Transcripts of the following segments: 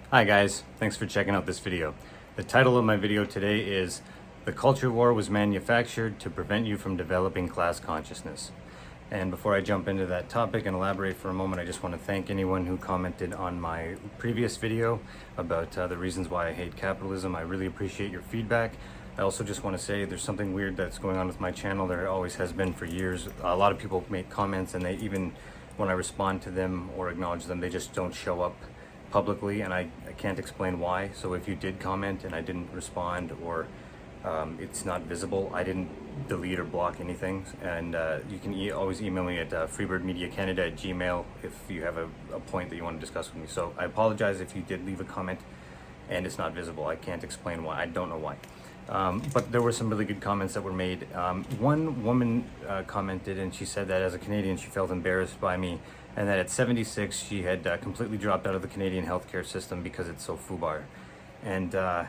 Hi guys, thanks for checking out this video. The title of my video today is "The Culture War Was Manufactured to Prevent You from Developing Class Consciousness." And before I jump into that topic and elaborate for a moment, I just want to thank anyone who commented on my previous video about the reasons why I hate capitalism. I really appreciate your feedback. I also just want to say there's something weird that's going on with my channel. There always has been for years. A lot of people make comments and they even, when I respond to them or acknowledge them, they just don't show up publicly, and I can't explain why. So if you did comment and I didn't respond, or it's not visible, I didn't delete or block anything. And you can always email me at freebirdmediacanada@gmail if you have a point that you want to discuss with me. So I apologize if you did leave a comment and it's not visible. I can't explain why. I don't know why. But there were some really good comments that were made. One woman commented, and she said that as a Canadian she felt embarrassed by me, and that at 76 she had completely dropped out of the Canadian healthcare system because it's so FUBAR. And I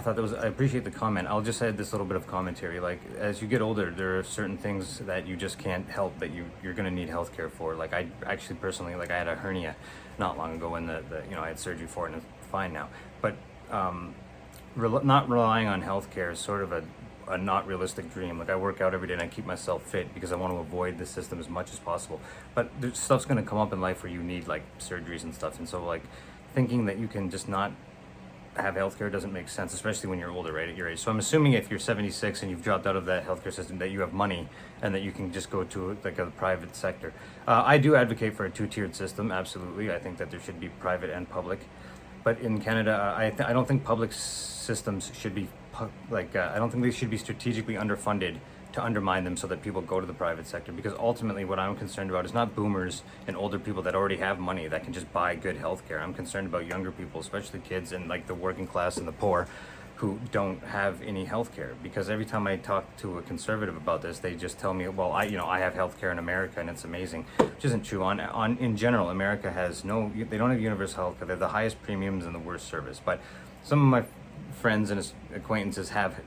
thought I appreciate the comment. I'll just add this little bit of commentary. Like, as you get older, there are certain things that you just can't help that you're going to need healthcare for. Like, I actually personally, I had a hernia not long ago, and I had surgery for it and it's fine now. But not relying on healthcare is sort of a not realistic dream. Like, I work out every day and I keep myself fit because I want to avoid the system as much as possible. But there's stuff's going to come up in life where you need like surgeries and stuff. And so like thinking that you can just not have healthcare doesn't make sense, especially when you're older, right, at your age. So I'm assuming if you're 76 and you've dropped out of that healthcare system, that you have money and that you can just go to like a private sector. I do advocate for a two-tiered system, absolutely. I think that there should be private and public. But in Canada, I don't think public systems should be I don't think they should be strategically underfunded to undermine them so that people go to the private sector. Because ultimately, what I'm concerned about is not boomers and older people that already have money that can just buy good healthcare. I'm concerned about younger people, especially kids and like the working class and the poor, who don't have any healthcare. Because every time I talk to a conservative about this, they just tell me, well, I have healthcare in America and it's amazing, which isn't true. In general, America has they don't have universal healthcare. They're the highest premiums and the worst service. But some of my friends and acquaintances have,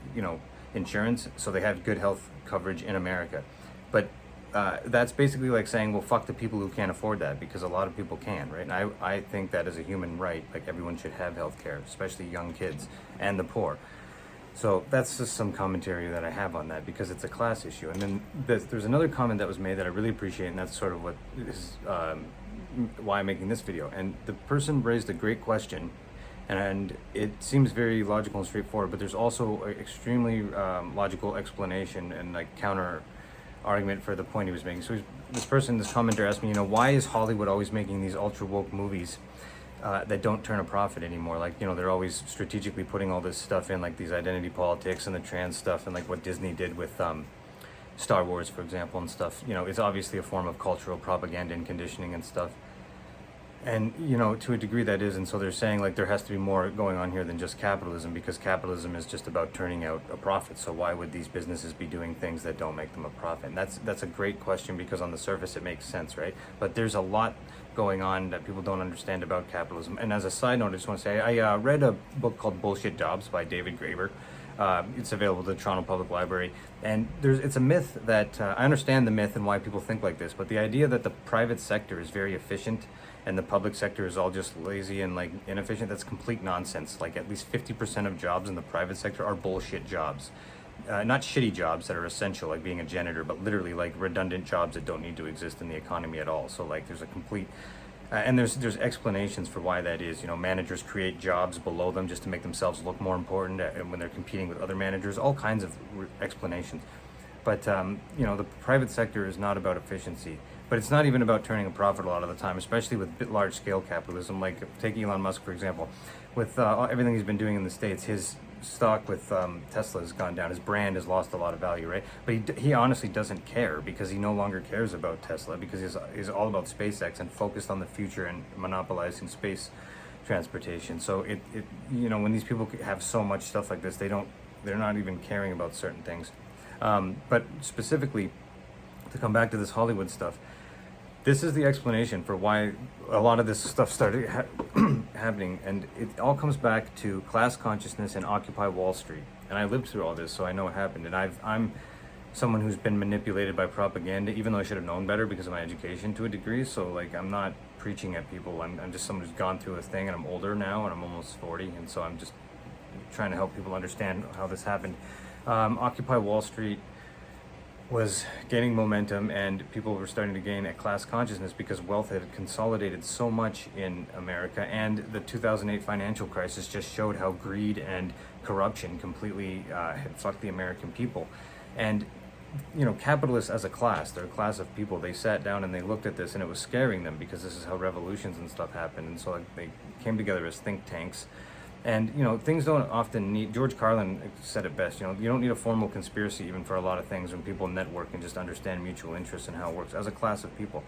insurance, so they have good health coverage in America. But that's basically like saying, well, fuck the people who can't afford that, because a lot of people can, right? And I think that as a human right, like, everyone should have health care, especially young kids and the poor. So that's just some commentary that I have on that, because it's a class issue. And then there's another comment that was made that I really appreciate, and that's sort of what is why I'm making this video. And the person raised a great question, and it seems very logical and straightforward, but there's also an extremely logical explanation and like counter argument for the point he was making. So this commenter asked me, why is Hollywood always making these ultra woke movies that don't turn a profit anymore? Like, they're always strategically putting all this stuff in, like these identity politics and the trans stuff, and like what Disney did with Star Wars, for example, and stuff. It's obviously a form of cultural propaganda and conditioning and stuff. And, to a degree that is. And so they're saying like there has to be more going on here than just capitalism, because capitalism is just about turning out a profit. So why would these businesses be doing things that don't make them a profit? And that's a great question, because on the surface it makes sense, right? But there's a lot going on that people don't understand about capitalism. And as a side note, I just want to say, I read a book called Bullshit Jobs by David Graeber. It's available at the Toronto Public Library. And it's a myth that, I understand the myth and why people think like this, but the idea that the private sector is very efficient and the public sector is all just lazy and like inefficient, that's complete nonsense. Like, at least 50% of jobs in the private sector are bullshit jobs. Not shitty jobs that are essential, like being a janitor, but literally like redundant jobs that don't need to exist in the economy at all. So like there's a complete and there's explanations for why that is. Managers create jobs below them just to make themselves look more important when they're competing with other managers. All kinds of explanations. But the private sector is not about efficiency. But it's not even about turning a profit a lot of the time, especially with large-scale capitalism. Like, take Elon Musk, for example. With everything he's been doing in the States, his stock with Tesla has gone down. His brand has lost a lot of value, right? But he honestly doesn't care, because he no longer cares about Tesla, because he's all about SpaceX and focused on the future and monopolizing space transportation. So when these people have so much stuff like this, they're not even caring about certain things. But specifically, to come back to this Hollywood stuff, this is the explanation for why a lot of this stuff started happening, and it all comes back to class consciousness and Occupy Wall Street. And I lived through all this, so I know it happened. And I'm someone who's been manipulated by propaganda, even though I should have known better because of my education to a degree. So like, I'm not preaching at people. I'm just someone who's gone through a thing, and I'm older now, and I'm almost 40, and so I'm just trying to help people understand how this happened. Occupy Wall Street was gaining momentum, and people were starting to gain a class consciousness because wealth had consolidated so much in America, and the 2008 financial crisis just showed how greed and corruption completely had fucked the American people. And you know, capitalists as a class, they're a class of people. They sat down and they looked at this, and it was scaring them because this is how revolutions and stuff happen. And so like, they came together as think tanks. And you know, things don't often need, George Carlin said it best, you know, you don't need a formal conspiracy even for a lot of things when people network and just understand mutual interests and how it works as a class of people.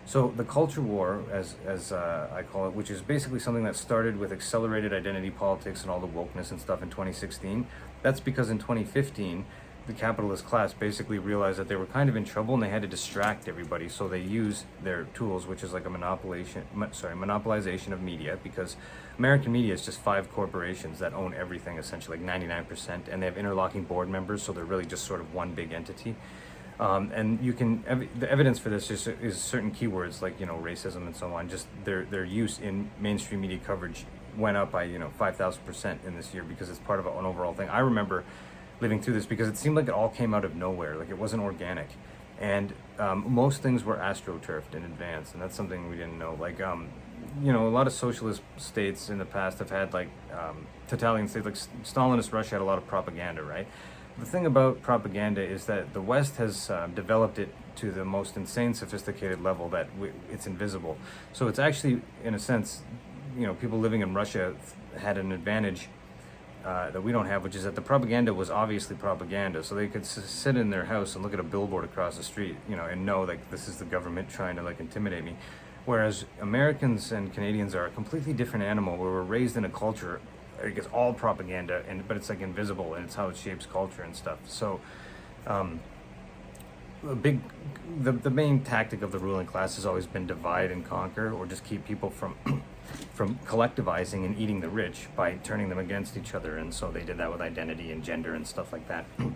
So the culture war, as I call it, which is basically something that started with accelerated identity politics and all the wokeness and stuff in 2016, that's because in 2015, the capitalist class basically realized that they were kind of in trouble and they had to distract everybody. So they use their tools, which is like a monopolization of media, because American media is just 5 corporations that own everything, essentially, like 99%, and they have interlocking board members, so they're really just sort of one big entity. And you can, the evidence for this is certain keywords like, you know, racism and so on. Just their use in mainstream media coverage went up by, you know, 5,000% in this year because it's part of an overall thing. I remember living through this because it seemed like it all came out of nowhere, like it wasn't organic. And most things were astroturfed in advance, and that's something we didn't know. Like, you know, a lot of socialist states in the past have had, like, totalitarian states, like Stalinist Russia had a lot of propaganda, right? The thing about propaganda is that the West has developed it to the most insane, sophisticated level that it's invisible. So it's actually, in a sense, you know, people living in Russia had an advantage that we don't have, which is that the propaganda was obviously propaganda. So they could sit in their house and look at a billboard across the street, you know, and know, like, this is the government trying to, like, intimidate me. Whereas Americans and Canadians are a completely different animal, where we're raised in a culture, I guess, all propaganda, but it's like invisible, and it's how it shapes culture and stuff. So the main tactic of the ruling class has always been divide and conquer, or just keep people from collectivizing and eating the rich by turning them against each other. And so they did that with identity and gender and stuff like that. And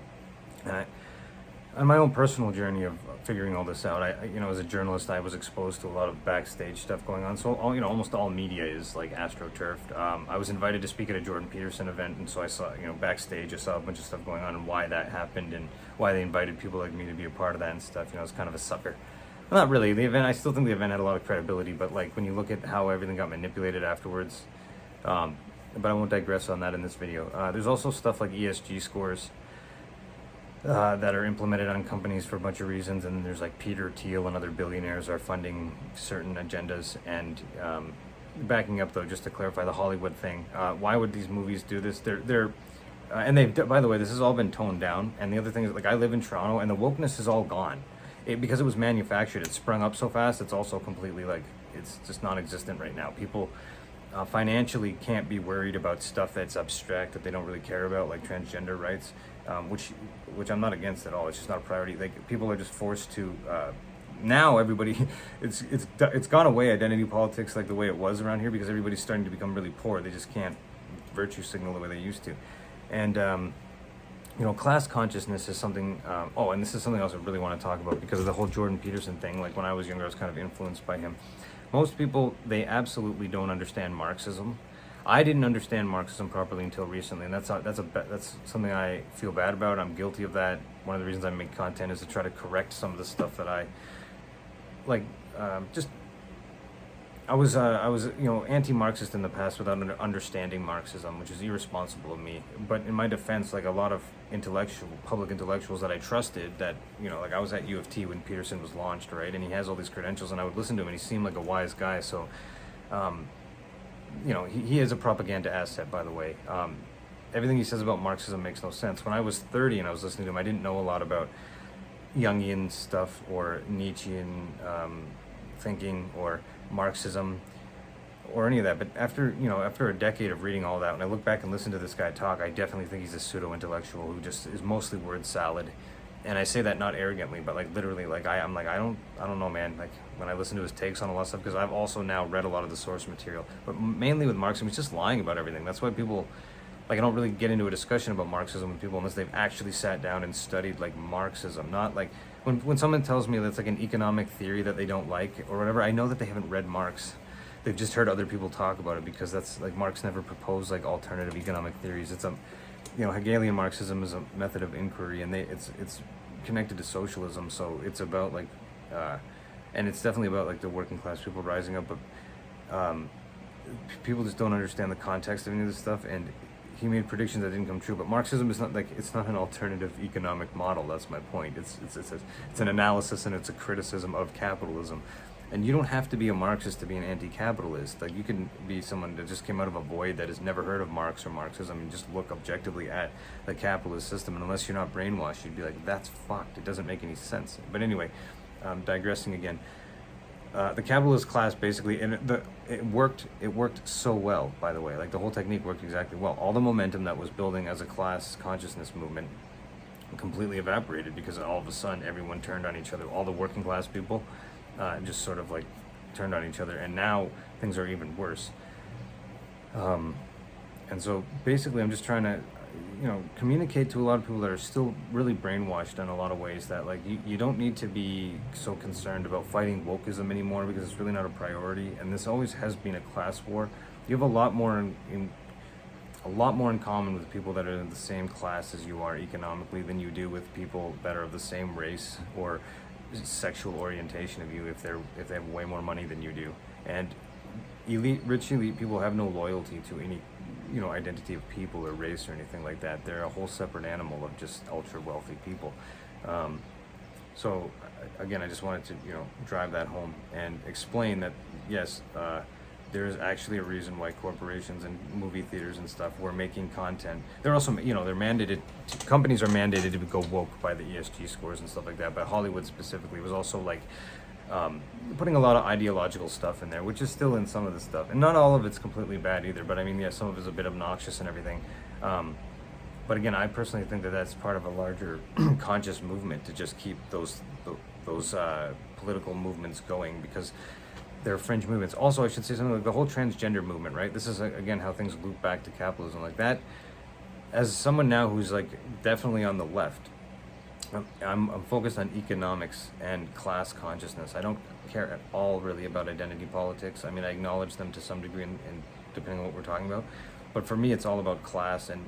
on my own personal journey of figuring all this out, you know, as a journalist, I was exposed to a lot of backstage stuff going on. So you know, almost all media is like astroturfed. I was invited to speak at a Jordan Peterson event, and so I saw, you know, backstage, I saw a bunch of stuff going on and why that happened and why they invited people like me to be a part of that and stuff. You know, I was kind of a sucker. Well, not really. The event, I still think the event had a lot of credibility, but like when you look at how everything got manipulated afterwards, but I won't digress on that in this video. There's also stuff like ESG scores that are implemented on companies for a bunch of reasons, and there's like Peter Thiel and other billionaires are funding certain agendas. And backing up though, just to clarify the Hollywood thing, why would these movies do this? And they've, by the way, this has all been toned down. And the other thing is, like, I live in Toronto, and the wokeness is all gone. Because it was manufactured, it sprung up so fast, it's also completely, like, it's just non-existent right now. People financially can't be worried about stuff that's abstract, that they don't really care about, like transgender rights, which I'm not against at all. It's just not a priority. Like, people are just forced to, now everybody, it's gone away, identity politics, like the way it was around here, because everybody's starting to become really poor. They just can't virtue signal the way they used to. And you know, class consciousness is something, and this is something else I really want to talk about because of the whole Jordan Peterson thing. Like, when I was younger, I was kind of influenced by him. Most people, they absolutely don't understand Marxism. I didn't understand Marxism properly until recently, and that's something I feel bad about. I'm guilty of that. One of the reasons I make content is to try to correct some of the stuff that I, like, I was you know, anti-Marxist in the past without understanding Marxism, which is irresponsible of me. But in my defense, like, a lot of public intellectuals that I trusted, that, you know, like, I was at U of T when Peterson was launched, right? And he has all these credentials, and I would listen to him, and he seemed like a wise guy. So, you know, he is a propaganda asset, by the way. Everything he says about Marxism makes no sense. When I was 30 and I was listening to him, I didn't know a lot about Jungian stuff or Nietzschean thinking or Marxism or any of that. But after a decade of reading all that, when I look back and listen to this guy talk, I definitely think he's a pseudo-intellectual who just is mostly word salad. And I say that not arrogantly, but like literally, like I don't know, man. Like, when I listen to his takes on a lot of stuff, because I've also now read a lot of the source material, but mainly with Marxism, he's just lying about everything. That's why people like I don't really get into a discussion about Marxism with people unless they've actually sat down and studied like Marxism. Not like when someone tells me that's like an economic theory that they don't like or whatever, I know that they haven't read Marx. They've just heard other people talk about it, because that's like Marx never proposed like alternative economic theories. It's a, you know, Hegelian Marxism is a method of inquiry, and it's connected to socialism, so it's about like and it's definitely about like the working class people rising up, but people just don't understand the context of any of this stuff, and he made predictions that didn't come true. But Marxism is not like, it's not an alternative economic model. That's my point. It's an analysis and it's a criticism of capitalism. And you don't have to be a Marxist to be an anti-capitalist. Like, you can be someone that just came out of a void that has never heard of Marx or Marxism and just look objectively at the capitalist system. And unless you're not brainwashed, you'd be like, that's fucked. It doesn't make any sense. But anyway, digressing again. The capitalist class basically, and it worked so well, by the way. Like, the whole technique worked exactly well. All the momentum that was building as a class consciousness movement completely evaporated, because all of a sudden everyone turned on each other. All the working class people just sort of like turned on each other, and now things are even worse. And so basically I'm just trying to, you know, communicate to a lot of people that are still really brainwashed in a lot of ways, that like you don't need to be so concerned about fighting wokeism anymore, because it's really not a priority, and this always has been a class war. You have a lot more in common with people that are in the same class as you are economically than you do with people that are of the same race or sexual orientation of you, if they have way more money than you do. And rich elite people have no loyalty to any, you know, identity of people or race or anything like that. They're a whole separate animal of just ultra wealthy people. So again, I just wanted to, you know, drive that home and explain that yes, there is actually a reason why corporations and movie theaters and stuff were making content. They're also, you know, they're mandated, companies are mandated to go woke by the ESG scores and stuff like that, but Hollywood specifically was also like putting a lot of ideological stuff in there, which is still in some of the stuff. And not all of it's completely bad either, but I mean, yeah, some of it's a bit obnoxious and everything. But again, I personally think that that's part of a larger conscious movement to just keep those political movements going, because they're fringe movements. Also, I should say something like the whole transgender movement, right? This is, again, how things loop back to capitalism like that. As someone now who's like definitely on the left, I'm focused on economics and class consciousness. I don't care at all really about identity politics. I mean, I acknowledge them to some degree, and depending on what we're talking about. But for me, it's all about class and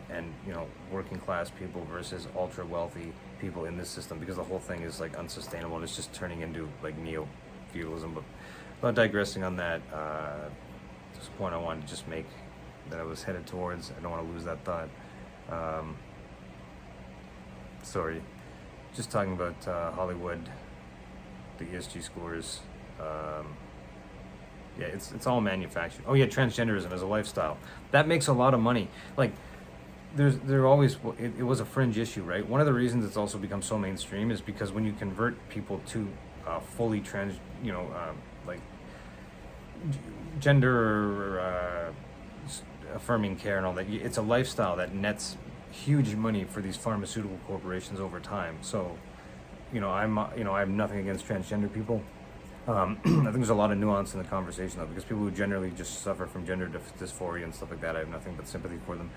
you know, working class people versus ultra wealthy people in this system, because the whole thing is like unsustainable, and it's just turning into like neo-feudalism. But without digressing on that, this point I wanted to just make that I was headed towards. I don't want to lose that thought. Sorry. Just talking about Hollywood, the ESG scores. Yeah, it's all manufactured. Oh yeah, transgenderism as a lifestyle. That makes a lot of money. Like, there always, it was a fringe issue, right? One of the reasons it's also become so mainstream is because when you convert people to fully trans, you know, like gender affirming care and all that, it's a lifestyle that nets huge money for these pharmaceutical corporations over time. So, you know, I have nothing against transgender people. I think there's a lot of nuance in the conversation though, because people who generally just suffer from gender dysphoria and stuff like that, I have nothing but sympathy for them.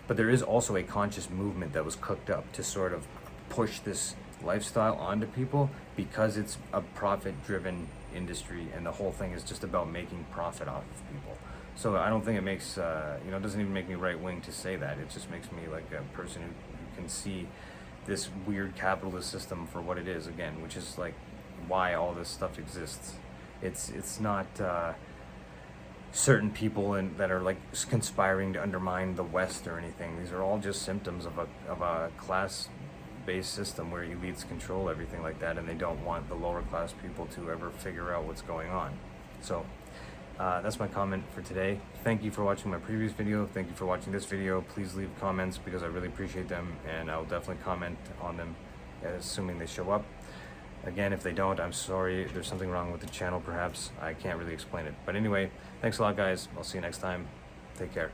But there is also a conscious movement that was cooked up to sort of push this lifestyle onto people, because it's a profit-driven industry, and the whole thing is just about making profit off of people. So I don't think it makes, you know, it doesn't even make me right-wing to say that. It just makes me like a person who can see this weird capitalist system for what it is, again, which is like why all this stuff exists. It's not certain people that are like conspiring to undermine the West or anything. These are all just symptoms of a class-based system where elites control everything like that, and they don't want the lower class people to ever figure out what's going on. So that's my comment for today. Thank you for watching my previous video. Thank you for watching this video. Please leave comments, because I really appreciate them, and I'll definitely comment on them, assuming they show up. Again, if they don't, I'm sorry. There's something wrong with the channel, perhaps. I can't really explain it. But anyway, thanks a lot, guys. I'll see you next time. Take care.